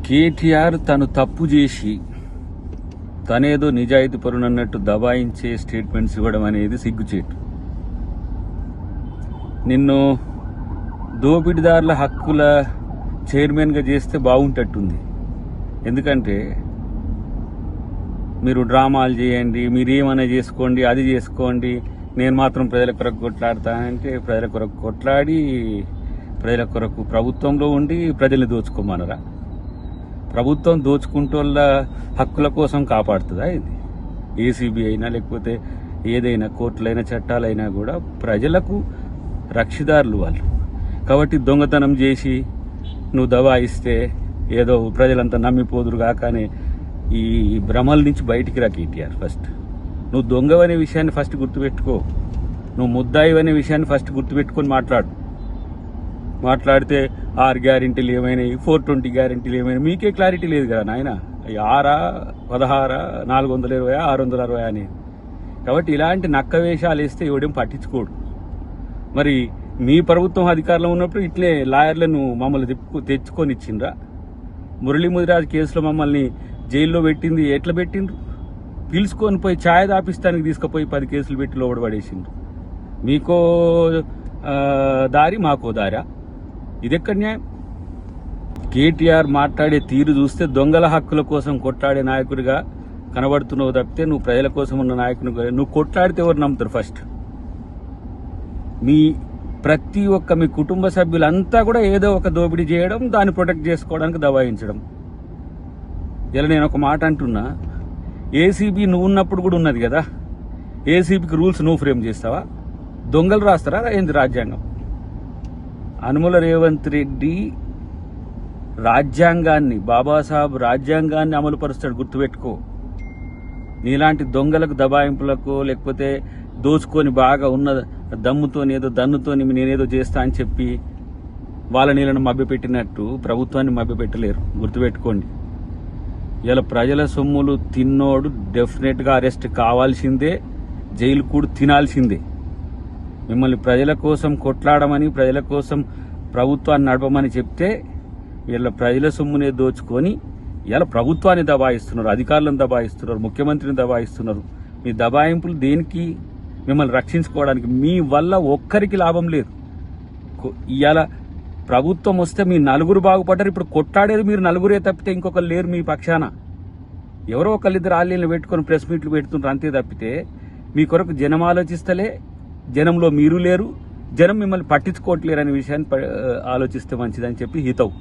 కేటీఆర్ తను తప్పు చేసి తనేదో నిజాయితీ పరునన్నట్టు దబాయించే స్టేట్మెంట్స్ ఇవ్వడం అనేది సిగ్గుచేటు. నిన్ను దోపిడీదారుల హక్కుల చైర్మన్గా చేస్తే బాగుంటట్టుంది. ఎందుకంటే మీరు డ్రామాలు చేయండి, మీరు ఏమైనా చేసుకోండి, అది చేసుకోండి, నేను మాత్రం ప్రజల కొరకు కొట్లాడతానంటే ప్రజల కొరకు కొట్లాడి ప్రజల కొరకు ప్రభుత్వంలో ఉండి ప్రజల్ని దోచుకోమనరా? ప్రభుత్వం దోచుకుంటోళ్ళ హక్కుల కోసం కాపాడుతుందా? ఇది ఏసీబీ అయినా లేకపోతే ఏదైనా కోర్టులైనా చట్టాలైనా కూడా ప్రజలకు రక్షిదారులు వాళ్ళు. కాబట్టి దొంగతనం చేసి నువ్వు దబాయిస్తే ఏదో ప్రజలంతా నమ్మిపోదురు కాకనే ఈ భ్రమల నుంచి బయటికి రా కేటీఆర్. ఫస్ట్ నువ్వు దొంగవనే విషయాన్ని ఫస్ట్ గుర్తుపెట్టుకో. నువ్వు ముద్దాయి అనే విషయాన్ని ఫస్ట్ గుర్తుపెట్టుకొని మాట్లాడితే 6 గ్యారెంటీలు ఏమైనాయి, 420 గ్యారెంటీలు ఏమైనాయి, మీకే క్లారిటీ లేదు కదా నాయన. 6, 16, 420, 660 అని. కాబట్టి ఇలాంటి నక్క వేషాలు వేస్తే ఎవడేం పట్టించుకోడు. మరి మీ ప్రభుత్వం అధికారంలో ఉన్నప్పుడు ఇట్లే లాయర్లను మమ్మల్ని తెచ్చుకొని ఇచ్చిండ్రా? మురళీ ముదిరాజ్ కేసులో మమ్మల్ని జైల్లో పెట్టింది ఎట్లా పెట్టిండ్రు? పిలుచుకొని పోయి ఛాయ్ దాపిస్తానికి తీసుకుపోయి 10 కేసులు పెట్టి లోబడి పడేసిండ్రు. మీకో దారి మాకో దారా? ఇదెక్కడ న్యాయం? కేటీఆర్ మాట్లాడే తీరు చూస్తే దొంగల హక్కుల కోసం కొట్లాడే నాయకుడిగా కనబడుతున్నావు తప్పితే నువ్వు ప్రజల కోసం ఉన్న నాయకుని. నువ్వు కొట్లాడితే ఎవరు నమ్ముతారు? ఫస్ట్ ప్రతి ఒక్క మీ కుటుంబ సభ్యులంతా కూడా ఏదో ఒక దోపిడీ చేయడం, దాన్ని ప్రొటెక్ట్ చేసుకోవడానికి దబాయించడం. ఇలా నేను ఒక మాట అంటున్నా, ఏసీబీ నువ్వు ఉన్నప్పుడు కూడా ఉన్నది కదా. ఏసీబీకి రూల్స్ నువ్వు ఫ్రేమ్ చేస్తావా? దొంగలు రాస్తారా ఏంది రాజ్యాంగం? అనుముల రేవంత్ రెడ్డి రాజ్యాంగాన్ని, బాబాసాహెబ్ రాజ్యాంగాన్ని అమలు పరుస్తాడు, గుర్తుపెట్టుకో. నీలాంటి దొంగలకు, దబాయింపులకు, లేకపోతే దోచుకొని బాగా ఉన్న దమ్ముతోని ఏదో దన్నుతోని నేనేదో చేస్తా అని చెప్పి వాళ్ళ నీళ్ళను మభ్యపెట్టినట్టు ప్రభుత్వాన్ని మభ్యపెట్టలేరు, గుర్తుపెట్టుకోండి. ఇలా ప్రజల సొమ్ములు తిన్నోడు డెఫినెట్గా అరెస్ట్ కావాల్సిందే, జైలు కూడా తినాల్సిందే. మిమ్మల్ని ప్రజల కోసం కొట్లాడమని, ప్రజల కోసం ప్రభుత్వాన్ని నడపమని చెప్తే వీళ్ళ ప్రజల సొమ్మునే దోచుకొని ఇలా ప్రభుత్వాన్ని దబాయిస్తున్నారు, అధికారులను దబాయిస్తున్నారు, ముఖ్యమంత్రిని దబాయిస్తున్నారు. మీ దబాయింపులు దేనికి? మిమ్మల్ని రక్షించుకోవడానికి. మీ వల్ల ఒక్కరికి లాభం లేదు. ఇవాళ ప్రభుత్వం వస్తే మీ నలుగురు బాగుపడ్డారు. ఇప్పుడు కొట్లాడేది మీరు నలుగురే తప్పితే ఇంకొకరు లేరు మీ పక్షాన. ఎవరో ఒకళ్ళిద్దరు ఆలీలను పెట్టుకొని ప్రెస్ మీట్లు పెడుతున్నారు అంతే తప్పితే మీ కొరకు జనం ఆలోచిస్తలే. జనంలో మీరు లేరు, జనం మిమ్మల్ని పట్టించుకోవట్లేరు అనే విషయాన్ని ఆలోచిస్తే మంచిదని చెప్పి హితవు.